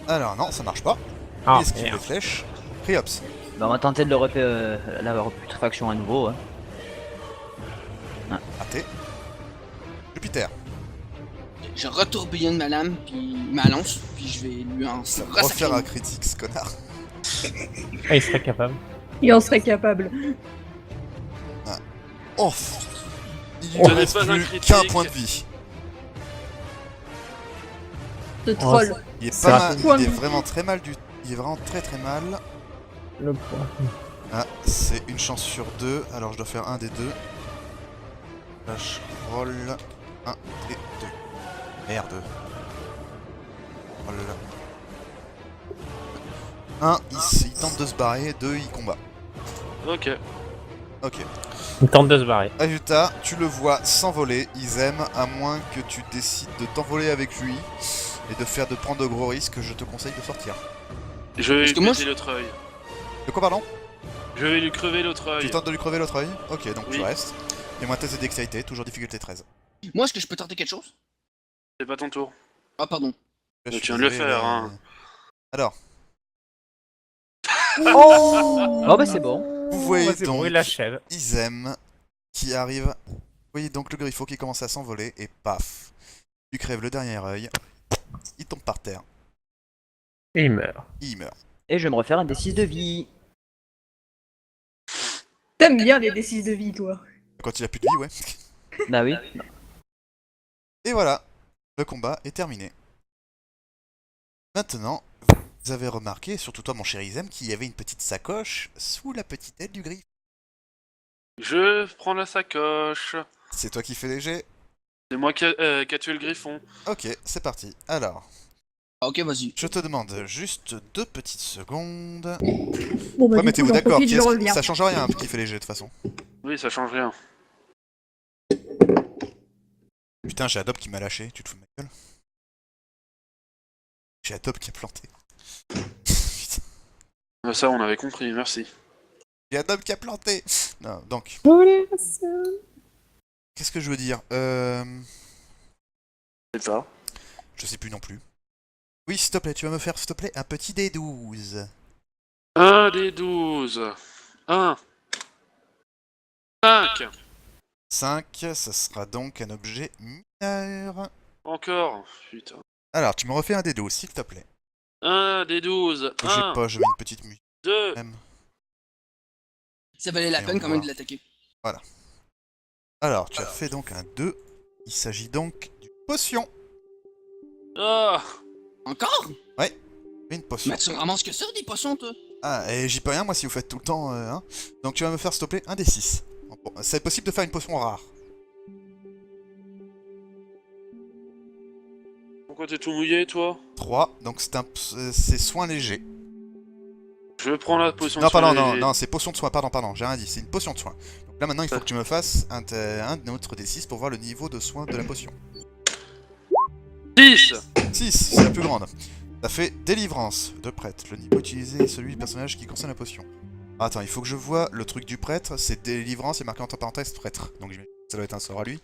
[SPEAKER 1] Alors non, ça marche pas.
[SPEAKER 5] Ah,
[SPEAKER 1] Il esquive les
[SPEAKER 5] merde.
[SPEAKER 1] flèches. Criops.
[SPEAKER 3] Bah, on va tenter de la reputréfaction à nouveau. Hein.
[SPEAKER 1] Raté. Jupiter.
[SPEAKER 4] Je retourbillonne ma lame, puis ma lance, puis je vais lui en
[SPEAKER 1] Ça va
[SPEAKER 4] rassacrer
[SPEAKER 1] refaire un
[SPEAKER 4] une.
[SPEAKER 1] critique, ce connard.
[SPEAKER 5] Ah, il serait capable.
[SPEAKER 6] Il en serait capable.
[SPEAKER 1] Oh. Il
[SPEAKER 2] Ce
[SPEAKER 1] ne
[SPEAKER 2] n'est
[SPEAKER 1] reste
[SPEAKER 2] pas un
[SPEAKER 1] plus
[SPEAKER 2] critique.
[SPEAKER 1] qu'un point de vie.
[SPEAKER 6] Ce troll.
[SPEAKER 1] Il est
[SPEAKER 5] Ça
[SPEAKER 1] pas
[SPEAKER 5] va.
[SPEAKER 1] mal,
[SPEAKER 6] Point
[SPEAKER 1] il est
[SPEAKER 6] de vie.
[SPEAKER 1] vraiment très mal du... Il est vraiment très très mal.
[SPEAKER 5] Le point.
[SPEAKER 1] Ah, c'est une chance sur deux, alors je dois faire un des deux. Flash roll. Un des deux. Merde. Oh là là. Un, il tente de se barrer, deux, il combat.
[SPEAKER 2] Ok.
[SPEAKER 1] Ok.
[SPEAKER 5] Il tente de se barrer.
[SPEAKER 1] Ayuta, tu le vois s'envoler, Izem, à moins que tu décides de t'envoler avec lui et de prendre de gros risques, je te conseille de sortir.
[SPEAKER 2] Je vais
[SPEAKER 4] Parce
[SPEAKER 2] lui
[SPEAKER 4] que moi,
[SPEAKER 2] péter l'autre œil.
[SPEAKER 1] De quoi pardon?
[SPEAKER 2] Je vais lui crever l'autre œil.
[SPEAKER 1] Tu tentes de lui crever l'autre œil? Ok, donc tu
[SPEAKER 2] Oui.
[SPEAKER 1] restes. Fais-moi un test de dextérité, toujours difficulté 13.
[SPEAKER 4] Moi, est-ce que je peux tenter quelque chose?
[SPEAKER 2] C'est pas ton tour.
[SPEAKER 4] Ah, pardon.
[SPEAKER 1] Je
[SPEAKER 2] Tu
[SPEAKER 1] suis
[SPEAKER 2] viens de le
[SPEAKER 1] désolé,
[SPEAKER 2] faire,
[SPEAKER 1] mais-
[SPEAKER 2] hein.
[SPEAKER 1] Alors,
[SPEAKER 3] Oh bah c'est bon.
[SPEAKER 1] vous voyez
[SPEAKER 5] Bah, c'est bon,
[SPEAKER 1] donc
[SPEAKER 5] il l'achève.
[SPEAKER 1] Izem qui arrive. Vous voyez donc le griffon qui commence à s'envoler et paf, tu crèves le dernier œil. Il tombe par terre,
[SPEAKER 5] Et il meurt.
[SPEAKER 1] il meurt.
[SPEAKER 3] Et je vais me refaire un D6 de vie.
[SPEAKER 6] T'aimes bien les D6 de vie, toi.
[SPEAKER 1] Quand il a plus de vie, ouais.
[SPEAKER 3] Bah oui.
[SPEAKER 1] Et voilà, le combat est terminé. Maintenant, vous avez remarqué, surtout toi mon cher Izem, qu'il y avait une petite sacoche sous la petite aile du griffon.
[SPEAKER 2] Je prends la sacoche.
[SPEAKER 1] C'est toi qui fais les jets?
[SPEAKER 2] C'est moi qui a tué le griffon.
[SPEAKER 1] Ok, c'est parti. Alors,
[SPEAKER 4] Ah, ok, vas-y.
[SPEAKER 1] je te demande juste 2 petites secondes.
[SPEAKER 6] Bon bah
[SPEAKER 1] Ouais,
[SPEAKER 6] du
[SPEAKER 1] mettez-vous
[SPEAKER 6] coup, j'en
[SPEAKER 1] d'accord,
[SPEAKER 6] profite, je reviens.
[SPEAKER 1] ça change rien qui fait les jets de toute façon.
[SPEAKER 2] Oui, ça change rien.
[SPEAKER 1] Putain, j'ai Adobe qui m'a lâché, tu te fous de ma gueule? J'ai Adobe qui a planté. Putain,
[SPEAKER 2] Ça, on avait compris, merci.
[SPEAKER 1] j'ai Adobe qui a planté. Non, donc, qu'est-ce que je veux dire?
[SPEAKER 2] C'est ça.
[SPEAKER 1] Je sais plus non plus. Oui, s'il te plaît, tu vas me faire, s'il te plaît, un petit D12.
[SPEAKER 2] Un des 12. 1. 5.
[SPEAKER 1] 5, ça sera donc un objet mineur.
[SPEAKER 2] Encore. Putain.
[SPEAKER 1] Alors, tu me refais un D12, s'il te plaît.
[SPEAKER 2] 1 des 12.
[SPEAKER 1] Bougez
[SPEAKER 2] 1,
[SPEAKER 1] pas, je mets une petite musique
[SPEAKER 2] 2.
[SPEAKER 1] même.
[SPEAKER 4] Ça valait la
[SPEAKER 1] Et
[SPEAKER 4] peine
[SPEAKER 1] on
[SPEAKER 4] quand même
[SPEAKER 1] voit.
[SPEAKER 4] de l'attaquer.
[SPEAKER 1] Alors, tu as fait donc un 2. Il s'agit donc d'une potion.
[SPEAKER 2] Ah.
[SPEAKER 4] Encore?
[SPEAKER 1] Une potion.
[SPEAKER 4] Mais tu ramasses que ça, des potions, toi?
[SPEAKER 1] Ah, et j'y peux rien, moi, si vous faites tout le temps, hein. Donc tu vas me faire, s'il te plaît, un D6. Bon, c'est possible de faire une potion rare.
[SPEAKER 2] Pourquoi t'es tout mouillé, toi?
[SPEAKER 1] 3, donc c'est soin léger.
[SPEAKER 2] Je prends la potion
[SPEAKER 1] Non,
[SPEAKER 2] de soin
[SPEAKER 1] pardon, non,
[SPEAKER 2] léger.
[SPEAKER 1] non, c'est potion de soin, pardon, j'ai rien dit, c'est une potion de soin. Donc là, maintenant, il faut que tu me fasses un autre D6 pour voir le niveau de soin de la potion.
[SPEAKER 2] 10.
[SPEAKER 1] 6, c'est la plus grande. Ça fait délivrance de prêtre. Le niveau utilisé est celui du personnage qui concerne la potion. Ah, attends, il faut que je vois le truc du prêtre, c'est délivrance et marqué entre parenthèses prêtre. Donc ça doit être un sort à lui.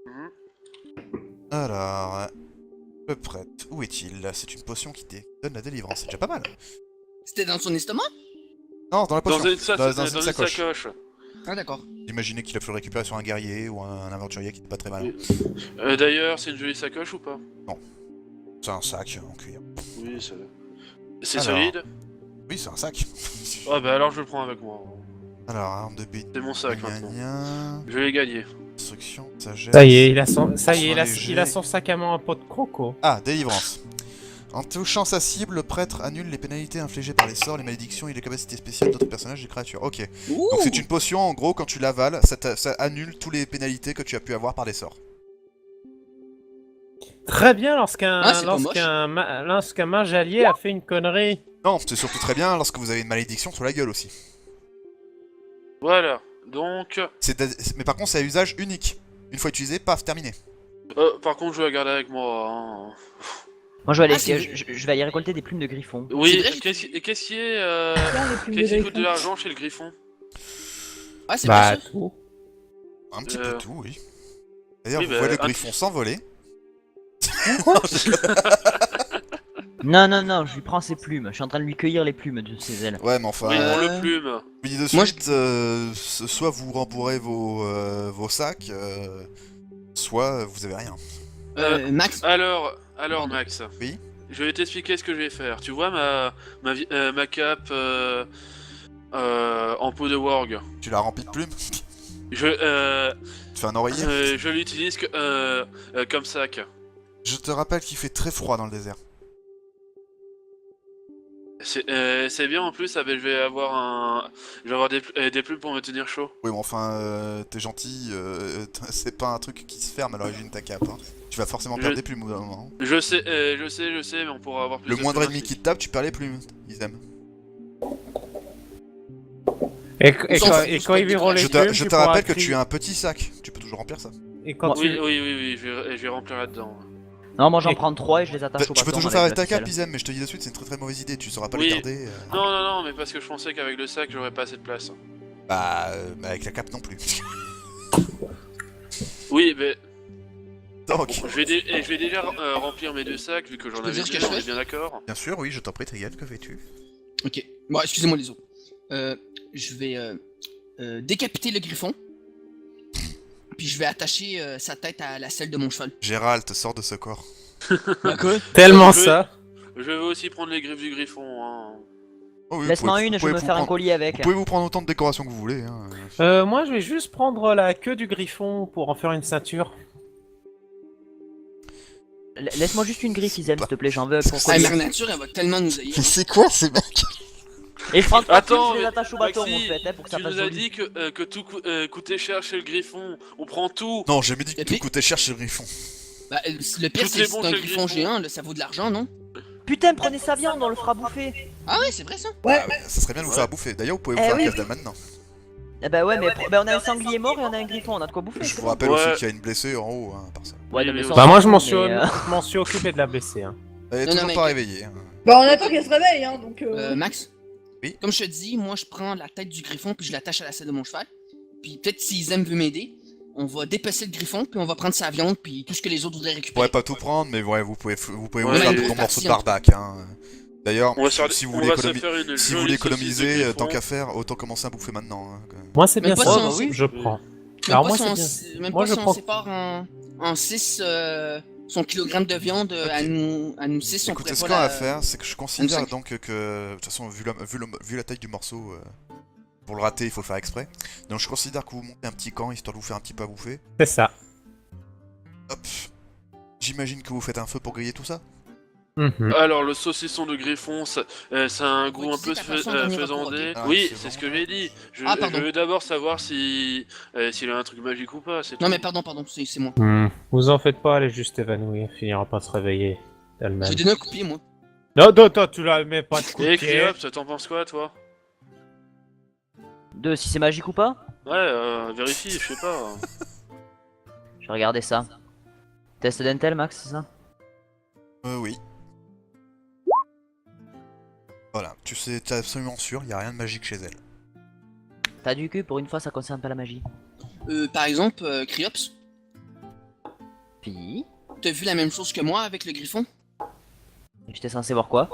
[SPEAKER 2] Mhm.
[SPEAKER 1] Alors, le prêtre, où est-il? C'est une potion qui donne la délivrance, c'est déjà pas mal.
[SPEAKER 4] C'était dans son estomac?
[SPEAKER 1] Non, dans la potion.
[SPEAKER 2] Dans une, sa-
[SPEAKER 1] dans
[SPEAKER 2] dans
[SPEAKER 1] une
[SPEAKER 2] une
[SPEAKER 1] sacoche.
[SPEAKER 2] sacoche.
[SPEAKER 4] Ah, d'accord.
[SPEAKER 1] Imaginez qu'il a pu le récupérer sur un guerrier ou un aventurier qui n'est pas très malin.
[SPEAKER 2] D'ailleurs, c'est une jolie sacoche ou pas?
[SPEAKER 1] C'est un sac en cuir.
[SPEAKER 2] Oui, c'est
[SPEAKER 1] Alors.
[SPEAKER 2] solide.
[SPEAKER 1] Oui, c'est un sac.
[SPEAKER 2] Ah bah alors je le prends avec moi.
[SPEAKER 1] Alors, arme de bête.
[SPEAKER 2] C'est mon sac maintenant. Je l'ai gagné.
[SPEAKER 1] Instruction, sagesse.
[SPEAKER 5] Ça y est, il a son
[SPEAKER 1] Léger.
[SPEAKER 5] sac à main en pot de croco.
[SPEAKER 1] Ah, délivrance. En touchant sa cible, le prêtre annule les pénalités infligées par les sorts, les malédictions et les capacités spéciales d'autres personnages et créatures. Ok.
[SPEAKER 4] Ouh.
[SPEAKER 1] Donc c'est une potion, en gros, quand tu l'avales, ça annule toutes les pénalités que tu as pu avoir par les sorts.
[SPEAKER 5] Très bien lorsqu'un
[SPEAKER 4] Ah, c'est pas moche.
[SPEAKER 5] lorsqu'un mage allié a fait une connerie.
[SPEAKER 1] Non, c'est surtout très bien lorsque vous avez une malédiction sur la gueule aussi.
[SPEAKER 2] Voilà. Donc,
[SPEAKER 1] Mais par contre, c'est à usage unique. Une fois utilisé, paf, terminé.
[SPEAKER 2] par contre, je vais la garder avec moi. Hein.
[SPEAKER 3] Moi je vais aller,
[SPEAKER 4] Ah, c'est-
[SPEAKER 3] je vais aller récolter des plumes de griffon.
[SPEAKER 2] Oui,
[SPEAKER 4] vrai,
[SPEAKER 2] qu'est-ce qui est
[SPEAKER 6] Tiens, les plumes de
[SPEAKER 2] qu'est-ce qui coûte
[SPEAKER 6] griffon.
[SPEAKER 2] de l'argent chez le griffon?
[SPEAKER 4] Ah, c'est
[SPEAKER 5] Bah
[SPEAKER 4] pas ça.
[SPEAKER 5] tout.
[SPEAKER 1] Un petit
[SPEAKER 2] Euh.
[SPEAKER 1] peu tout, oui. D'ailleurs,
[SPEAKER 2] Oui,
[SPEAKER 1] vous
[SPEAKER 2] bah,
[SPEAKER 1] voyez le
[SPEAKER 2] un-
[SPEAKER 1] griffon s'envoler.
[SPEAKER 3] Non, non, non, je lui prends ses plumes. Je suis en train de lui cueillir les plumes de ses ailes.
[SPEAKER 1] Ouais, mais enfin,
[SPEAKER 2] Oui,
[SPEAKER 4] Euh,
[SPEAKER 2] on le plume.
[SPEAKER 1] je vous dis de
[SPEAKER 4] Moi,
[SPEAKER 1] suite, soit vous rembourrez vos sacs, soit vous avez rien.
[SPEAKER 4] Max,
[SPEAKER 2] Alors Max.
[SPEAKER 1] Oui.
[SPEAKER 2] Je vais t'expliquer ce que je vais faire. Tu vois ma cape en peau de warg.
[SPEAKER 1] Tu l'as rempli de plumes. Tu fais un oreiller.
[SPEAKER 2] Je l'utilise comme sac.
[SPEAKER 1] Je te rappelle qu'il fait très froid dans le désert.
[SPEAKER 2] C'est bien en plus. Je vais avoir des plumes pour me tenir chaud.
[SPEAKER 1] Oui, mais enfin, t'es gentil, c'est pas un truc qui se ferme à l'origine ta cape. Hein. Tu vas forcément perdre des plumes au bout d'un moment.
[SPEAKER 2] Je sais, mais on pourra avoir plus
[SPEAKER 1] Le
[SPEAKER 2] de
[SPEAKER 1] moindre
[SPEAKER 2] plumes
[SPEAKER 1] ennemi
[SPEAKER 2] ainsi.
[SPEAKER 1] qui te tape, tu perds les plumes. Ils aiment.
[SPEAKER 5] Et
[SPEAKER 4] Ils sont
[SPEAKER 5] quand,
[SPEAKER 4] fous,
[SPEAKER 5] et
[SPEAKER 4] c'est
[SPEAKER 5] quand
[SPEAKER 4] pas
[SPEAKER 5] ils
[SPEAKER 4] des
[SPEAKER 5] verront les
[SPEAKER 1] Je
[SPEAKER 5] plumes,
[SPEAKER 1] te
[SPEAKER 5] tu pourras
[SPEAKER 1] rappelle que
[SPEAKER 5] crier.
[SPEAKER 1] tu as un petit sac. Tu peux toujours remplir ça.
[SPEAKER 5] Et quand
[SPEAKER 2] Oui,
[SPEAKER 5] tu...
[SPEAKER 2] oui, je vais remplir là-dedans.
[SPEAKER 3] Non, moi j'en
[SPEAKER 5] Et-
[SPEAKER 3] prends 3 et je les attache au
[SPEAKER 1] Tu peux
[SPEAKER 3] bâton
[SPEAKER 1] toujours faire avec ta
[SPEAKER 3] la
[SPEAKER 1] cape,
[SPEAKER 3] ficelle.
[SPEAKER 1] Isem, mais je te dis de suite, c'est une très très mauvaise idée. Tu sauras pas
[SPEAKER 2] Oui.
[SPEAKER 1] les garder.
[SPEAKER 2] Non, mais parce que je pensais qu'avec le sac, j'aurais pas assez de place.
[SPEAKER 1] Bah, avec la cape non plus.
[SPEAKER 2] Oui, mais
[SPEAKER 1] Donc,
[SPEAKER 2] je vais déjà remplir mes deux sacs vu que j'en
[SPEAKER 4] peux
[SPEAKER 2] avais
[SPEAKER 4] dire ce
[SPEAKER 2] deux,
[SPEAKER 4] que je
[SPEAKER 2] on est
[SPEAKER 4] fais
[SPEAKER 2] bien d'accord.
[SPEAKER 1] bien sûr, oui, je t'en prie, Triel, que fais-tu?
[SPEAKER 4] ok. Bon, excusez-moi les autres. Je vais décapiter le griffon. Puis je vais attacher sa tête à la selle de mon cheval.
[SPEAKER 1] Gérald, sors de ce corps.
[SPEAKER 4] D'accord.
[SPEAKER 5] Tellement
[SPEAKER 2] Je-
[SPEAKER 5] ça.
[SPEAKER 2] Je vais aussi prendre les griffes du griffon. Hein.
[SPEAKER 1] Oh oui, vous
[SPEAKER 3] Laisse-moi
[SPEAKER 1] pouvez-
[SPEAKER 3] une,
[SPEAKER 1] vous
[SPEAKER 3] je vais
[SPEAKER 1] pouvez
[SPEAKER 3] me
[SPEAKER 1] vous
[SPEAKER 3] faire un
[SPEAKER 1] prendre-
[SPEAKER 3] collier avec.
[SPEAKER 1] Vous pouvez vous prendre autant de décorations que vous voulez. Hein.
[SPEAKER 5] Moi, je vais juste prendre la queue du griffon pour en faire une ceinture.
[SPEAKER 3] Laisse-moi juste une griffe, Isem, s'il te plaît, j'en veux pour
[SPEAKER 4] Ah,
[SPEAKER 3] collier.
[SPEAKER 4] Mère Nature, elle va tellement nous haïr.
[SPEAKER 1] C'est quoi ces mecs?
[SPEAKER 3] Et je prends 3
[SPEAKER 2] Attends,
[SPEAKER 3] je les
[SPEAKER 2] mais
[SPEAKER 3] attache au bâton
[SPEAKER 2] Maxi,
[SPEAKER 3] en fait, hein, pour que ça
[SPEAKER 2] Tu
[SPEAKER 3] fasse
[SPEAKER 2] nous as
[SPEAKER 3] joli.
[SPEAKER 2] dit que tout coûtait cher chez le griffon. On prend tout.
[SPEAKER 1] Non, j'ai jamais dit que
[SPEAKER 4] Et
[SPEAKER 1] tout
[SPEAKER 4] puis-
[SPEAKER 1] coûtait cher chez le griffon.
[SPEAKER 4] Bah, le pire,
[SPEAKER 2] Tout
[SPEAKER 4] c'est
[SPEAKER 2] est
[SPEAKER 4] que
[SPEAKER 2] bon
[SPEAKER 4] c'est un
[SPEAKER 2] chez le
[SPEAKER 4] griffon
[SPEAKER 2] griffon.
[SPEAKER 4] géant, là, ça vaut de l'argent, non?
[SPEAKER 3] Putain, prenez sa viande, on le fera bouffer.
[SPEAKER 4] Ah ouais, c'est vrai ça?
[SPEAKER 6] Ouais,
[SPEAKER 1] Ah ouais, ça serait bien de vous
[SPEAKER 2] Ouais.
[SPEAKER 1] faire à bouffer. D'ailleurs, vous pouvez vous
[SPEAKER 3] Eh
[SPEAKER 1] faire
[SPEAKER 3] oui.
[SPEAKER 1] un casse maintenant.
[SPEAKER 3] Eh bah ouais, mais bah, on a un sanglier mort et on a un griffon, on a de quoi bouffer.
[SPEAKER 1] Je vous rappelle
[SPEAKER 2] Ouais.
[SPEAKER 1] aussi qu'il y a une blessée en haut, hein, par ça.
[SPEAKER 3] Ouais,
[SPEAKER 2] Oui,
[SPEAKER 3] non, mais
[SPEAKER 2] mais
[SPEAKER 3] ça,
[SPEAKER 2] aussi-
[SPEAKER 3] on
[SPEAKER 5] Bah
[SPEAKER 3] s'en
[SPEAKER 5] moi, je
[SPEAKER 3] fout,
[SPEAKER 5] m'en suis,
[SPEAKER 3] mais,
[SPEAKER 5] je m'en suis occupé de la blessée. Hein.
[SPEAKER 1] Elle est
[SPEAKER 4] Non, non,
[SPEAKER 1] toujours
[SPEAKER 4] mais-
[SPEAKER 1] pas réveillée. Hein.
[SPEAKER 6] bah on attend qu'elle se réveille, hein, donc...
[SPEAKER 4] Max?
[SPEAKER 1] Oui?
[SPEAKER 4] Comme je te dis, moi je prends la tête du griffon puis je l'attache à la selle de mon cheval. Puis peut-être si Zem veut m'aider, on va dépecer le griffon puis on va prendre sa viande puis tout ce que les autres voudraient
[SPEAKER 1] Je
[SPEAKER 4] récupérer.
[SPEAKER 1] pourrais pas tout prendre, mais ouais, vous pouvez vous
[SPEAKER 2] Ouais,
[SPEAKER 1] faire
[SPEAKER 2] mais-
[SPEAKER 1] de bons morceaux de
[SPEAKER 4] Parti,
[SPEAKER 1] barbac. Hein. D'ailleurs,
[SPEAKER 2] On va se faire-
[SPEAKER 1] si vous
[SPEAKER 2] on
[SPEAKER 1] voulez
[SPEAKER 2] va se
[SPEAKER 1] économiser,
[SPEAKER 2] faire une
[SPEAKER 1] si vous
[SPEAKER 2] jolie
[SPEAKER 1] voulez
[SPEAKER 2] saucisse de
[SPEAKER 1] économiser,
[SPEAKER 2] griffon.
[SPEAKER 1] tant qu'à faire, autant commencer à bouffer maintenant. Hein.
[SPEAKER 5] Moi, c'est
[SPEAKER 4] Même
[SPEAKER 5] bien
[SPEAKER 4] pas
[SPEAKER 5] ça.
[SPEAKER 4] si on
[SPEAKER 3] oui.
[SPEAKER 5] Je prends.
[SPEAKER 4] Même
[SPEAKER 5] Alors
[SPEAKER 4] pas
[SPEAKER 5] moi,
[SPEAKER 4] si on,
[SPEAKER 5] c'est bien.
[SPEAKER 4] même
[SPEAKER 5] Moi,
[SPEAKER 4] pas
[SPEAKER 5] je
[SPEAKER 4] si on
[SPEAKER 5] prends-
[SPEAKER 4] sépare en 6 son kilogramme de viande à nous 6, on
[SPEAKER 1] Écoutez,
[SPEAKER 4] pourrait
[SPEAKER 1] ce
[SPEAKER 4] pas
[SPEAKER 1] qu'on va
[SPEAKER 4] la...
[SPEAKER 1] faire, c'est que je considère
[SPEAKER 4] cinq.
[SPEAKER 1] donc que, de toute façon, vu la taille du morceau, pour le rater, il faut le faire exprès. Donc je considère que vous montez un petit camp, histoire de vous faire un petit peu à bouffer.
[SPEAKER 5] C'est ça.
[SPEAKER 1] Hop. J'imagine que vous faites un feu pour griller tout ça.
[SPEAKER 5] Mhm.
[SPEAKER 2] Alors le saucisson de griffon, ça a un goût un
[SPEAKER 4] tu
[SPEAKER 2] peu
[SPEAKER 4] sais, t'as pas son dernier recours,
[SPEAKER 2] faisandé.
[SPEAKER 1] ok. Ah,
[SPEAKER 2] Oui,
[SPEAKER 1] c'est
[SPEAKER 2] c'est ce
[SPEAKER 1] bon.
[SPEAKER 2] que j'ai dit.
[SPEAKER 4] Ah, pardon.
[SPEAKER 2] Je veux d'abord savoir si s'il a un truc magique ou pas. C'est
[SPEAKER 4] Non
[SPEAKER 2] tout.
[SPEAKER 4] mais pardon, c'est moi.
[SPEAKER 5] Vous en faites pas, elle est juste évanouie, elle finira pas de se réveiller.
[SPEAKER 4] Je
[SPEAKER 5] d'elle-même.
[SPEAKER 4] vais donner un coup de pied moi.
[SPEAKER 5] Non, non, toi, tu la mets pas de coup de
[SPEAKER 2] Et
[SPEAKER 5] pied.
[SPEAKER 2] Cléops, t'en penses quoi, toi?
[SPEAKER 3] De si c'est magique ou pas.
[SPEAKER 2] Ouais, vérifie, je sais pas.
[SPEAKER 3] Je vais regarder ça. Test d'intel, Max, c'est ça?
[SPEAKER 1] Oui. Voilà, tu sais, t'es absolument sûr, il y a rien de magique chez elle.
[SPEAKER 3] T'as du cul, pour une fois ça concerne pas la magie.
[SPEAKER 4] Par exemple, Criops,
[SPEAKER 3] Puis...
[SPEAKER 4] t'as vu la même chose que moi avec le griffon?
[SPEAKER 3] J'étais censé voir quoi?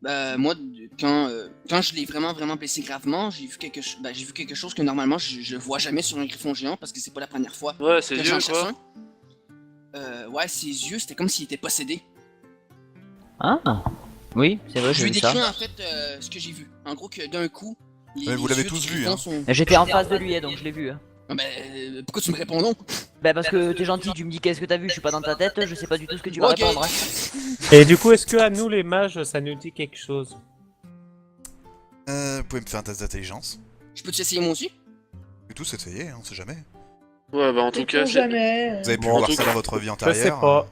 [SPEAKER 4] Bah moi, quand je l'ai vraiment blessé gravement, j'ai vu quelque chose que normalement je vois jamais sur un griffon géant parce que c'est pas la première fois
[SPEAKER 2] Ouais, c'est
[SPEAKER 4] que
[SPEAKER 2] vieux
[SPEAKER 4] j'en chasse
[SPEAKER 2] quoi.
[SPEAKER 4] un. Ouais, ses yeux, c'était comme s'il était possédé.
[SPEAKER 3] Ah oui, c'est vrai,
[SPEAKER 4] Je
[SPEAKER 3] j'ai
[SPEAKER 4] lui
[SPEAKER 3] vu ça.
[SPEAKER 4] décris en fait ce que j'ai vu. En gros, que d'un coup,
[SPEAKER 1] Ouais, vous l'avez
[SPEAKER 4] yeux
[SPEAKER 1] tous
[SPEAKER 4] du
[SPEAKER 1] vu,
[SPEAKER 4] griffon
[SPEAKER 1] hein.
[SPEAKER 4] sont-
[SPEAKER 3] J'étais en face de lui, donc je l'ai vu. Hein.
[SPEAKER 4] Ah, pourquoi tu me réponds non?
[SPEAKER 3] Bah parce que t'es gentil, tu me dis qu'est-ce que t'as vu, je suis pas dans ta tête, je sais pas du tout ce que tu vas
[SPEAKER 4] Ok.
[SPEAKER 3] répondre. Hein.
[SPEAKER 5] Et du coup, est-ce que à nous les mages, ça nous dit quelque chose?
[SPEAKER 1] Vous pouvez me faire un test d'intelligence.
[SPEAKER 4] Je peux essayer moi aussi?
[SPEAKER 1] Et tous essayer, hein, on sait jamais.
[SPEAKER 2] Ouais, bah en tout cas,
[SPEAKER 6] Sait-on
[SPEAKER 2] c'est...
[SPEAKER 6] jamais.
[SPEAKER 1] Vous avez pu
[SPEAKER 5] Bon, en
[SPEAKER 1] voir
[SPEAKER 2] tout
[SPEAKER 1] ça
[SPEAKER 2] cas-
[SPEAKER 1] dans votre vie
[SPEAKER 5] Je
[SPEAKER 1] antérieure.
[SPEAKER 5] sais pas.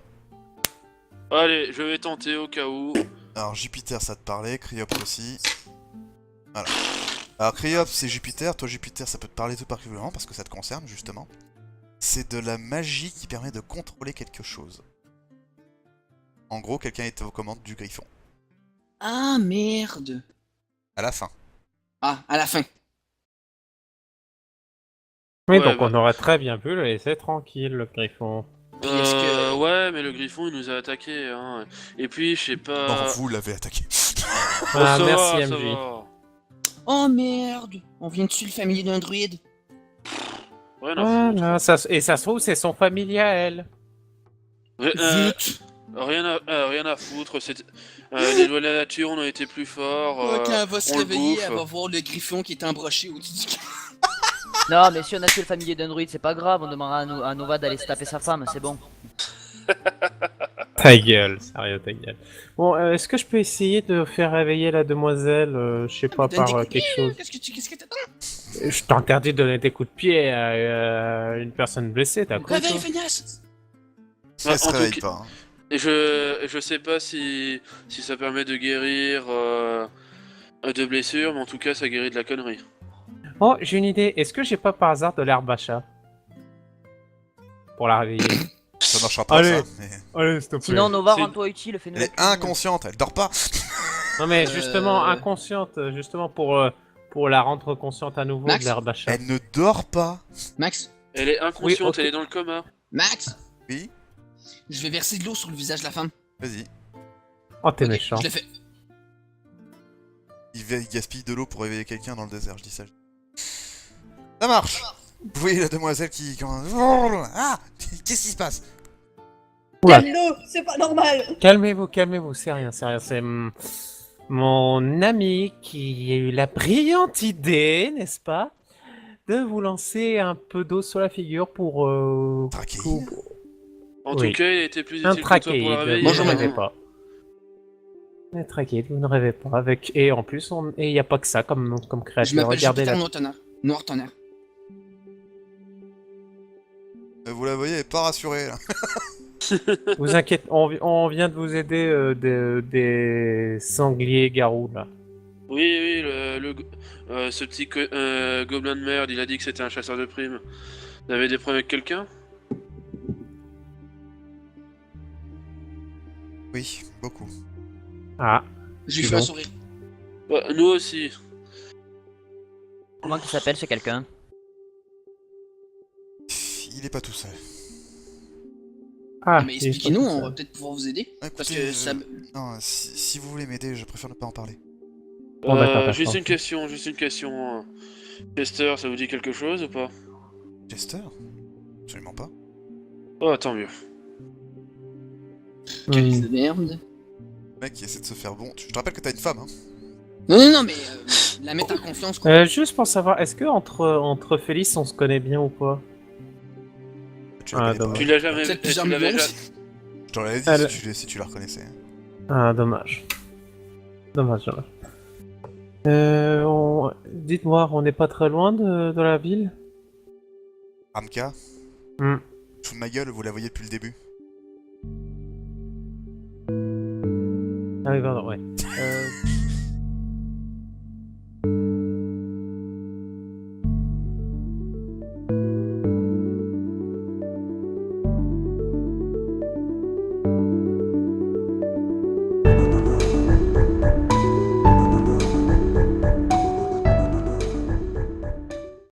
[SPEAKER 2] Allez, je vais tenter au cas où.
[SPEAKER 1] Alors Jupiter, ça te parlait, Cryops aussi. Voilà. Alors Cryops, c'est Jupiter. Toi, Jupiter, ça peut te parler tout particulièrement parce que ça te concerne, justement. C'est de la magie qui permet de contrôler quelque chose. En gros, quelqu'un est aux commandes du griffon.
[SPEAKER 4] Ah merde.
[SPEAKER 1] À la fin.
[SPEAKER 4] Ah, à la fin.
[SPEAKER 5] Oui,
[SPEAKER 2] Ouais,
[SPEAKER 5] donc
[SPEAKER 2] bah.
[SPEAKER 5] on aurait très bien pu le laisser tranquille, le griffon.
[SPEAKER 4] Puis est-ce que...
[SPEAKER 2] Ouais, mais le griffon il nous a attaqué. Hein. Et puis, je sais pas.
[SPEAKER 1] Non, vous l'avez attaqué.
[SPEAKER 2] Oh,
[SPEAKER 5] Ah,
[SPEAKER 2] ça
[SPEAKER 5] merci
[SPEAKER 2] va, ça
[SPEAKER 5] MJ.
[SPEAKER 2] va.
[SPEAKER 4] Oh merde. On vient de tuer le familier d'un druide.
[SPEAKER 2] Rien à foutre.
[SPEAKER 5] Voilà, et ça se trouve, c'est son familier à elle.
[SPEAKER 4] Zut.
[SPEAKER 2] Rien à foutre. Les lois de la nature, on a été plus forts.
[SPEAKER 4] Quand elle va se
[SPEAKER 2] on le
[SPEAKER 4] réveiller,
[SPEAKER 2] bouffe.
[SPEAKER 4] elle va voir le griffon qui est embroché au-dessus du...
[SPEAKER 3] Non, mais si on a tué le familier d'un druide, c'est pas grave, on demandera à Nova d'aller se taper sa femme, c'est bon.
[SPEAKER 5] Ta gueule, sérieux, ta gueule. Bon, est-ce que je peux essayer de faire réveiller la demoiselle, je sais pas,
[SPEAKER 4] Donne
[SPEAKER 5] par
[SPEAKER 4] des coups de
[SPEAKER 5] quelque
[SPEAKER 4] pied,
[SPEAKER 5] chose?
[SPEAKER 4] Qu'est-ce que t'attends?
[SPEAKER 5] Je t'interdis de donner des coups de pied à une personne blessée, t'as quoi?
[SPEAKER 4] Réveille,
[SPEAKER 5] toi
[SPEAKER 4] feignasse.
[SPEAKER 1] Ça se
[SPEAKER 2] en tout
[SPEAKER 1] réveille
[SPEAKER 2] cas-
[SPEAKER 1] pas. Hein.
[SPEAKER 2] Et je sais pas si ça permet de guérir de blessures, mais en tout cas, ça guérit de la connerie.
[SPEAKER 5] Oh, j'ai une idée. Est-ce que j'ai pas par hasard de l'herbe à chat? Pour la réveiller.
[SPEAKER 1] Ça marchera pas,
[SPEAKER 5] Allez.
[SPEAKER 1] ça. Mais...
[SPEAKER 5] Allez, s'il te plaît.
[SPEAKER 3] Sinon, Nova,
[SPEAKER 2] C'est-
[SPEAKER 3] rends-toi utile, fais-nous
[SPEAKER 1] Elle
[SPEAKER 3] la
[SPEAKER 1] est
[SPEAKER 3] cuisine.
[SPEAKER 1] inconsciente, elle dort pas.
[SPEAKER 5] Non mais justement,
[SPEAKER 4] Euh.
[SPEAKER 5] inconsciente, justement pour la rendre consciente à nouveau
[SPEAKER 4] Max
[SPEAKER 5] de l'herbe à chat.
[SPEAKER 1] Elle ne dort pas.
[SPEAKER 4] Max?
[SPEAKER 2] Elle est inconsciente,
[SPEAKER 5] Oui, ok.
[SPEAKER 2] elle est dans le coma.
[SPEAKER 4] Max?
[SPEAKER 1] Oui,
[SPEAKER 4] Je vais verser de l'eau sur le visage de la femme.
[SPEAKER 1] vas-y.
[SPEAKER 5] Oh, t'es
[SPEAKER 4] Ok,
[SPEAKER 5] méchant.
[SPEAKER 4] Je le fais.
[SPEAKER 1] Il gaspille de l'eau pour réveiller quelqu'un dans le désert, je dis ça. Ça marche. Vous voyez la demoiselle qui... Ah, qu'est-ce qui se passe?
[SPEAKER 5] Oula.
[SPEAKER 6] Calme-le, c'est pas normal.
[SPEAKER 5] Calmez-vous, c'est rien, c'est mon ami qui a eu la brillante idée, n'est-ce pas, de vous lancer un peu d'eau sur la figure pour...
[SPEAKER 1] Traquer.
[SPEAKER 2] En
[SPEAKER 5] Oui.
[SPEAKER 2] tout cas, il a été plus
[SPEAKER 5] Un
[SPEAKER 2] utile que toi pour
[SPEAKER 5] trachéide,
[SPEAKER 2] la réveiller.
[SPEAKER 5] vous
[SPEAKER 4] Bonjour,
[SPEAKER 5] ne
[SPEAKER 2] hein.
[SPEAKER 5] rêvez pas. Un trachéide, vous ne rêvez pas. Avec... Et en plus, il n'y a pas que ça comme
[SPEAKER 4] Je
[SPEAKER 5] créature.
[SPEAKER 4] m'appelle
[SPEAKER 5] Regardez
[SPEAKER 4] Jupiter
[SPEAKER 5] la...
[SPEAKER 4] Noir Tonnerre. Noir Tonnerre.
[SPEAKER 1] Vous la voyez, elle est pas rassurée, là.
[SPEAKER 5] Vous inquiétez, on vient de vous aider des sangliers garous, là.
[SPEAKER 2] Oui, ce petit gobelin de merde, il a dit que c'était un chasseur de primes. Vous avez des problèmes avec quelqu'un?
[SPEAKER 1] Oui, beaucoup.
[SPEAKER 5] Ah,
[SPEAKER 4] Je lui
[SPEAKER 5] Dis
[SPEAKER 4] fais un
[SPEAKER 5] donc.
[SPEAKER 4] sourire.
[SPEAKER 2] Nous aussi.
[SPEAKER 3] Comment qu'il s'appelle, c'est quelqu'un?
[SPEAKER 1] Il est pas tout seul.
[SPEAKER 5] ah
[SPEAKER 4] Mais
[SPEAKER 5] il est
[SPEAKER 4] expliquez-nous,
[SPEAKER 5] pas tout
[SPEAKER 4] on
[SPEAKER 5] seul.
[SPEAKER 4] va peut-être pouvoir vous aider.
[SPEAKER 1] Écoutez,
[SPEAKER 4] Parce que ça...
[SPEAKER 1] Non, si vous voulez m'aider, je préfère ne pas en parler.
[SPEAKER 5] Bon, d'accord,
[SPEAKER 2] Juste
[SPEAKER 5] d'accord.
[SPEAKER 2] une question. Chester, ça vous dit quelque chose ou pas?
[SPEAKER 1] Chester? Absolument pas.
[SPEAKER 2] Oh, tant mieux.
[SPEAKER 4] Quelle
[SPEAKER 5] Hmm.
[SPEAKER 4] idée de merde.
[SPEAKER 1] Le mec qui essaie de se faire bon. Je te rappelle que t'as une femme, hein.
[SPEAKER 4] Non, mais la mettre en confiance, quoi.
[SPEAKER 5] Juste pour savoir, est-ce que entre Félix on se connaît bien ou pas?
[SPEAKER 1] Tu la
[SPEAKER 5] Ah,
[SPEAKER 1] connais pas.
[SPEAKER 5] dommage.
[SPEAKER 2] Tu l'as jamais
[SPEAKER 4] Peut-être
[SPEAKER 2] tu
[SPEAKER 4] plusieurs
[SPEAKER 2] l'avais
[SPEAKER 4] millions
[SPEAKER 2] ja-
[SPEAKER 4] aussi.
[SPEAKER 1] Je t'en l'avais dit
[SPEAKER 5] Elle-
[SPEAKER 1] si tu la reconnaissais.
[SPEAKER 5] Ah, dommage. Dommage. Dites-moi, on n'est pas très loin de la ville?
[SPEAKER 1] Ramka,
[SPEAKER 5] Hmm.
[SPEAKER 1] je fous de ma gueule, vous la voyez depuis le début.
[SPEAKER 5] Ah oui, pardon, ouais.